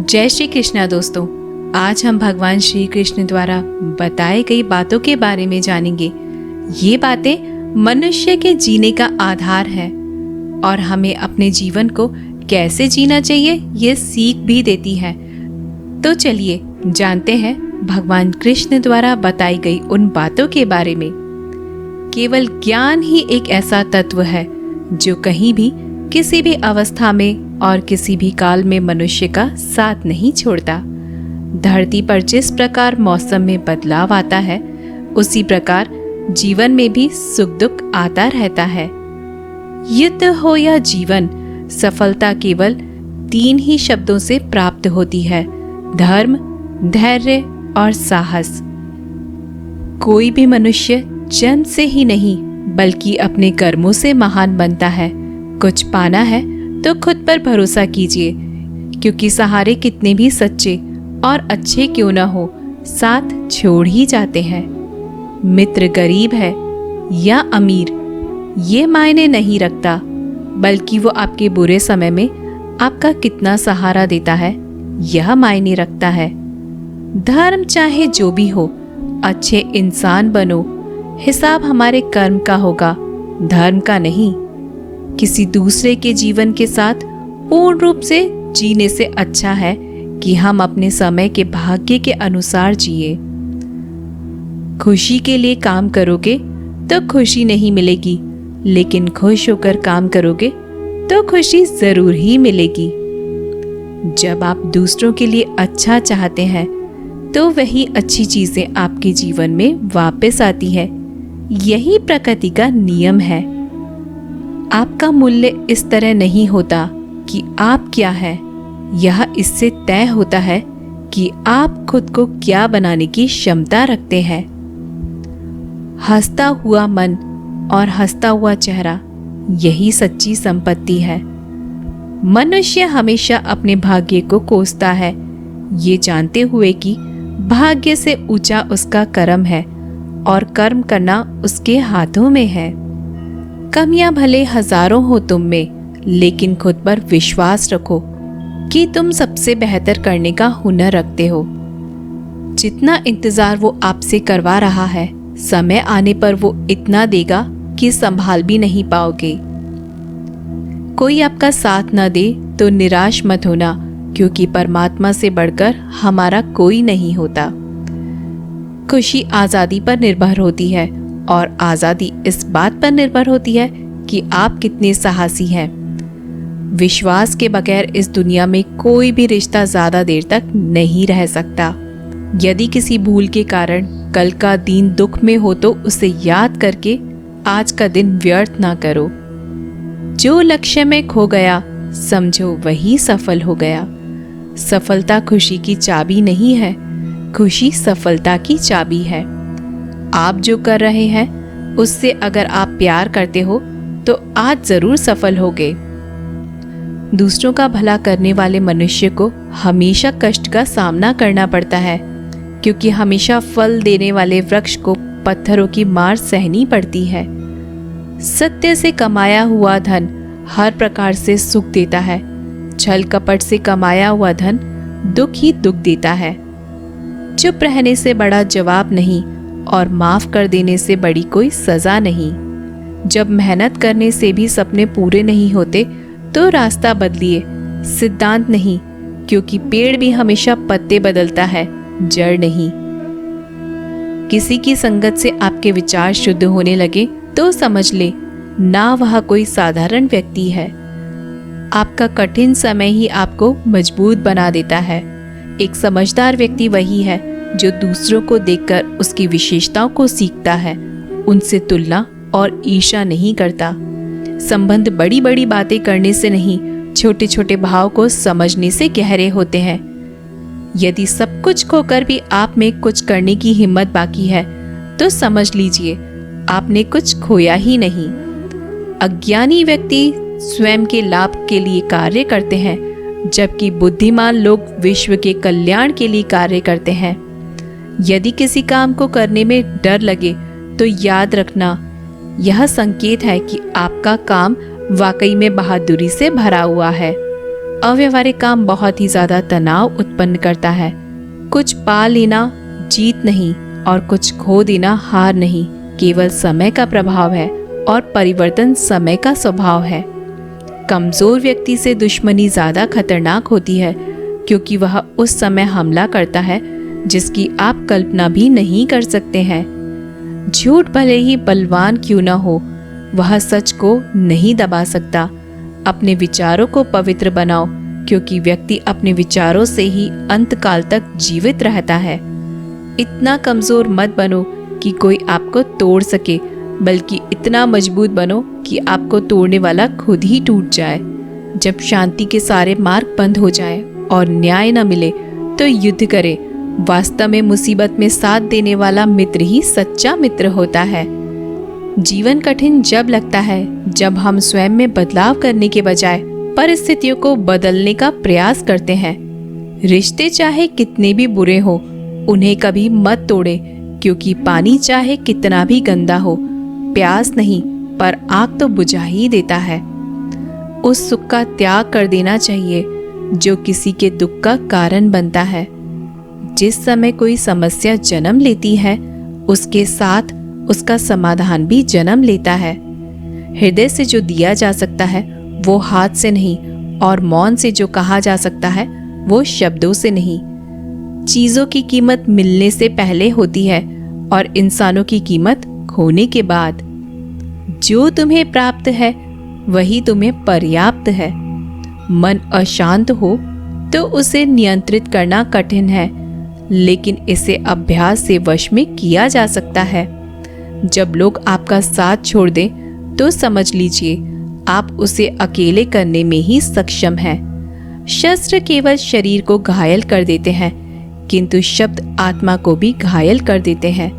जय श्री कृष्णा दोस्तों। आज हम भगवान श्री कृष्ण द्वारा बताई गई बातों के बारे में जानेंगे। ये बातें मनुष्य के जीने का आधार है और हमें अपने जीवन को कैसे जीना चाहिए ये सीख भी देती है। तो चलिए जानते हैं भगवान कृष्ण द्वारा बताई गई उन बातों के बारे में। केवल ज्ञान ही एक ऐसा तत्व है जो कहीं भी, किसी भी अवस्था में और किसी भी काल में मनुष्य का साथ नहीं छोड़ता। धरती पर जिस प्रकार मौसम में बदलाव आता है, उसी प्रकार जीवन में भी सुख दुख आता रहता है। युद्ध हो या जीवन, सफलता केवल 3 ही शब्दों से प्राप्त होती है: धर्म, धैर्य और साहस। कोई भी मनुष्य जन्म से ही नहीं बल्कि अपने कर्मों से महान बनता है। कुछ पाना है तो खुद पर भरोसा कीजिए, क्योंकि सहारे कितने भी सच्चे और अच्छे क्यों न हो, साथ छोड़ ही जाते हैं। मित्र गरीब है या अमीर, ये मायने नहीं रखता, बल्कि वो आपके बुरे समय में आपका कितना सहारा देता है, यह मायने रखता है। धर्म चाहे जो भी हो, अच्छे इंसान बनो। हिसाब हमारे कर्म का होगा, धर्म का नहीं। किसी दूसरे के जीवन के साथ पूर्ण रूप से जीने से अच्छा है कि हम अपने समय के भाग्य के अनुसार जिए। खुशी के लिए काम करोगे तो खुशी नहीं मिलेगी, लेकिन खुश होकर काम करोगे तो खुशी जरूर ही मिलेगी। जब आप दूसरों के लिए अच्छा चाहते हैं तो वही अच्छी चीजें आपके जीवन में वापस आती है। यही प्रकृति का नियम है। आपका मूल्य इस तरह नहीं होता कि आप क्या हैं, यह इससे तय होता है कि आप खुद को क्या बनाने की क्षमता रखते हैं। हंसता हुआ मन और हंसता हुआ चेहरा, यही सच्ची संपत्ति है। मनुष्य हमेशा अपने भाग्य को कोसता है, ये जानते हुए कि भाग्य से ऊंचा उसका कर्म है और कर्म करना उसके हाथों में है। कमियां भले हजारों हो तुम में, लेकिन खुद पर विश्वास रखो कि तुम सबसे बेहतर करने का हुनर रखते हो। जितना इंतजार वो आपसे करवा रहा है, समय आने पर वो इतना देगा कि संभाल भी नहीं पाओगे। कोई आपका साथ न दे तो निराश मत होना, क्योंकि परमात्मा से बढ़कर हमारा कोई नहीं होता। खुशी आज़ादी पर निर्भर होती है और आज़ादी इस बात पर निर्भर होती है कि आप कितने साहसी हैं। विश्वास के बगैर इस दुनिया में कोई भी रिश्ता ज़्यादा देर तक नहीं रह सकता। यदि किसी भूल के कारण कल का दिन दुख में हो तो उसे याद करके आज का दिन व्यर्थ ना करो। जो लक्ष्य में खो गया, समझो वही सफल हो गया। सफलता खुशी की चाबी नहीं है, खुशी सफलता की चाबी है। आप जो कर रहे हैं उससे अगर आप प्यार करते हो तो आज जरूर सफल होगे। दूसरों का भला करने वाले मनुष्य को हमेशा कष्ट का सामना करना पड़ता है, क्योंकि हमेशा फल देने वाले वृक्ष को पत्थरों की मार सहनी पड़ती है। सत्य से कमाया हुआ धन हर प्रकार से सुख देता है, छल कपट से कमाया हुआ धन दुख ही दुख देता है। चुप रहने से बड़ा जवाब नहीं और माफ कर देने से बड़ी कोई सजा नहीं। जब मेहनत करने से भी सपने पूरे नहीं होते तो रास्ता बदलिए, सिद्धांत नहीं, क्योंकि पेड़ भी हमेशा पत्ते बदलता है, जड़ नहीं। किसी की संगत से आपके विचार शुद्ध होने लगे तो समझ ले ना वह कोई साधारण व्यक्ति है। आपका कठिन समय ही आपको मजबूत बना देता है। एक समझदार व्यक्ति वही है जो दूसरों को देखकर उसकी विशेषताओं को सीखता है, उनसे तुलना और ईर्ष्या नहीं करता। संबंध बड़ी बड़ी बातें करने से नहीं, छोटे छोटे भाव को समझने से गहरे होते हैं। यदि सब कुछ खोकर भी आप में कुछ करने की हिम्मत बाकी है तो समझ लीजिए आपने कुछ खोया ही नहीं। अज्ञानी व्यक्ति स्वयं के लाभ के लिए कार्य करते हैं, जबकि बुद्धिमान लोग विश्व के कल्याण के लिए कार्य करते हैं। यदि किसी काम को करने में डर लगे तो याद रखना, यह संकेत है कि आपका काम वाकई में बहादुरी से भरा हुआ है। अव्यवहारिक काम बहुत ही ज्यादा तनाव उत्पन्न करता है। कुछ पा लेना जीत नहीं और कुछ खो देना हार नहीं, केवल समय का प्रभाव है और परिवर्तन समय का स्वभाव है। कमजोर व्यक्ति से दुश्मनी ज्यादा खतरनाक होती है, क्योंकि वह उस समय हमला करता है जिसकी आप कल्पना भी नहीं कर सकते हैं। झूठ भले ही बलवान क्यों न हो, वह सच को नहीं दबा सकता। अपने विचारों को पवित्र बनाओ, क्योंकि व्यक्ति अपने विचारों से ही अंतकाल तक जीवित रहता है। इतना कमजोर मत बनो कि कोई आपको तोड़ सके, बल्कि इतना मजबूत बनो कि आपको तोड़ने वाला खुद ही टूट जाए। जब शांति के सारे मार्ग बंद हो जाए और न्याय न मिले तो युद्ध करे। वास्तव में मुसीबत में साथ देने वाला मित्र ही सच्चा मित्र होता है। जीवन कठिन जब लगता है जब हम स्वयं में बदलाव करने के बजाय परिस्थितियों को बदलने का प्रयास करते हैं। रिश्ते चाहे कितने भी बुरे हो, उन्हें कभी मत तोड़े, क्योंकि पानी चाहे कितना भी गंदा हो, प्यास नहीं पर आग तो बुझा ही देता है। उस सुख का त्याग कर देना चाहिए जो किसी के दुख का कारण बनता है। जिस समय कोई समस्या जन्म लेती है, उसके साथ उसका समाधान भी जन्म लेता है। हृदय से जो दिया जा सकता है वो हाथ से नहीं, और मौन से जो कहा जा सकता है वो शब्दों से नहीं। चीजों की कीमत मिलने से पहले होती है और इंसानों की कीमत खोने के बाद। जो तुम्हें प्राप्त है वही तुम्हें पर्याप्त है। मन अशांत हो तो उसे नियंत्रित करना कठिन है, लेकिन इसे अभ्यास से वश में किया जा सकता है। जब लोग आपका साथ छोड़ दें तो समझ लीजिए आप उसे अकेले करने में ही सक्षम हैं। शस्त्र केवल शरीर को घायल कर देते हैं, किंतु शब्द आत्मा को भी घायल कर देते हैं।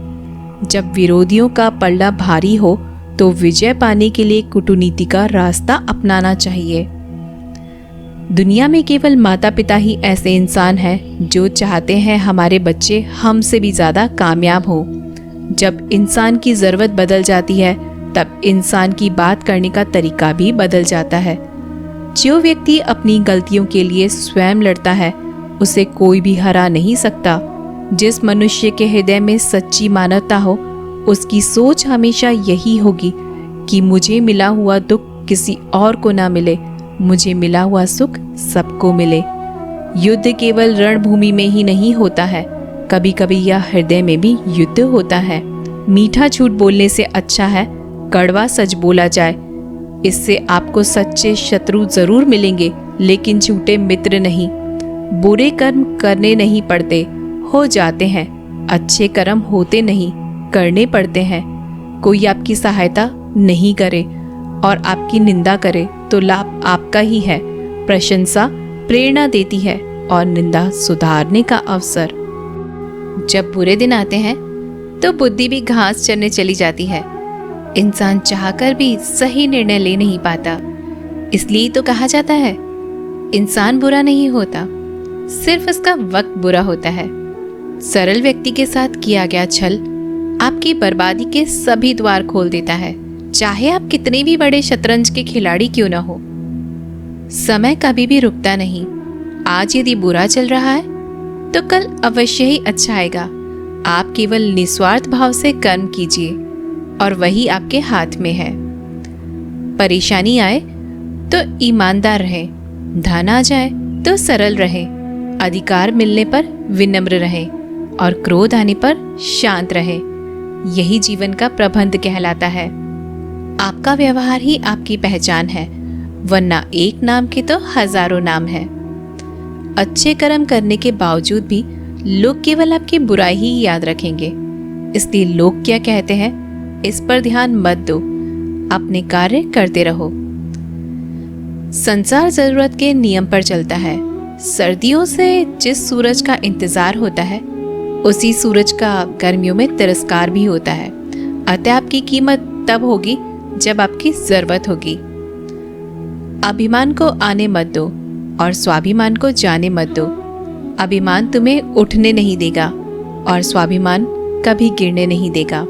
जब विरोधियों का पल्ला भारी हो तो विजय पाने के लिए कूटनीति का रास्ता अपनाना चाहिए। दुनिया में केवल माता पिता ही ऐसे इंसान हैं जो चाहते हैं हमारे बच्चे हमसे भी ज्यादा कामयाब हो। जब इंसान की जरूरत बदल जाती है तब इंसान की बात करने का तरीका भी बदल जाता है। जो व्यक्ति अपनी गलतियों के लिए स्वयं लड़ता है उसे कोई भी हरा नहीं सकता। जिस मनुष्य के हृदय में सच्ची मानवता हो, उसकी सोच हमेशा यही होगी कि मुझे मिला हुआ दुख किसी और को ना मिले, मुझे मिला हुआ सुख सबको मिले। युद्ध केवल रणभूमि में ही नहीं होता है, कभी कभी यह हृदय में भी युद्ध होता है। मीठा झूठ बोलने से अच्छा है कड़वा सच बोला जाए। इससे आपको सच्चे शत्रु जरूर मिलेंगे, लेकिन झूठे मित्र नहीं। बुरे कर्म करने नहीं पड़ते, हो जाते हैं। अच्छे कर्म होते नहीं, करने पड़ते हैं। कोई आपकी सहायता नहीं करे और आपकी निंदा करे तो लाभ आपका ही है। प्रशंसा प्रेरणा देती है और निंदा सुधारने का अवसर। जब बुरे दिन आते हैं तो बुद्धि भी घास चरने चली जाती है। इंसान चाहकर भी सही निर्णय ले नहीं पाता। इसलिए तो कहा जाता है इंसान बुरा नहीं होता, सिर्फ उसका वक्त बुरा होता है। सरल व्यक्ति के साथ किया गया छल आपकी बर्बादी के सभी द्वार खोल देता है, चाहे आप कितने भी बड़े शतरंज के खिलाड़ी क्यों न हो। समय कभी भी रुकता नहीं। आज यदि बुरा चल रहा है तो कल अवश्य ही अच्छा आएगा। आप केवल निस्वार्थ भाव से कर्म कीजिए और वही आपके हाथ में है। परेशानी आए तो ईमानदार रहे, धन आ जाए तो सरल रहे, अधिकार मिलने पर विनम्र रहे और क्रोध आने पर शांत रहे। यही जीवन का प्रबंध कहलाता है। आपका व्यवहार ही आपकी पहचान है, वरना एक नाम के तो हजारों नाम है। अच्छे कर्म करने के बावजूद भी लोग केवल आपकी बुराई ही याद रखेंगे। इसलिए लोग क्या कहते हैं इस पर ध्यान मत दो, अपने कार्य करते रहो। संसार जरूरत के नियम पर चलता है। सर्दियों से जिस सूरज का इंतजार होता है उसी सूरज का गर्मियों में तिरस्कार भी होता है। अतः आपकी कीमत तब होगी जब आपकी जरूरत होगी। अभिमान को आने मत दो और स्वाभिमान को जाने मत दो। अभिमान तुम्हें उठने नहीं देगा और स्वाभिमान कभी गिरने नहीं देगा।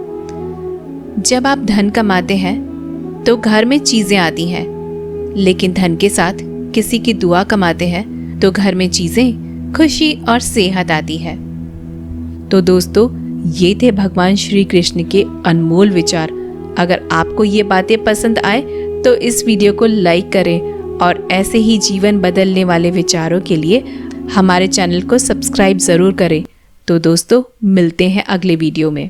जब आप धन कमाते हैं तो घर में चीजें आती हैं, लेकिन धन के साथ किसी की दुआ कमाते हैं तो घर में चीजें, खुशी और सेहत आती है। तो दोस्तों, ये थे भगवान श्री कृष्ण के अनमोल विचार। अगर आपको ये बातें पसंद आए तो इस वीडियो को लाइक करें और ऐसे ही जीवन बदलने वाले विचारों के लिए हमारे चैनल को सब्सक्राइब ज़रूर करें। तो दोस्तों, मिलते हैं अगले वीडियो में।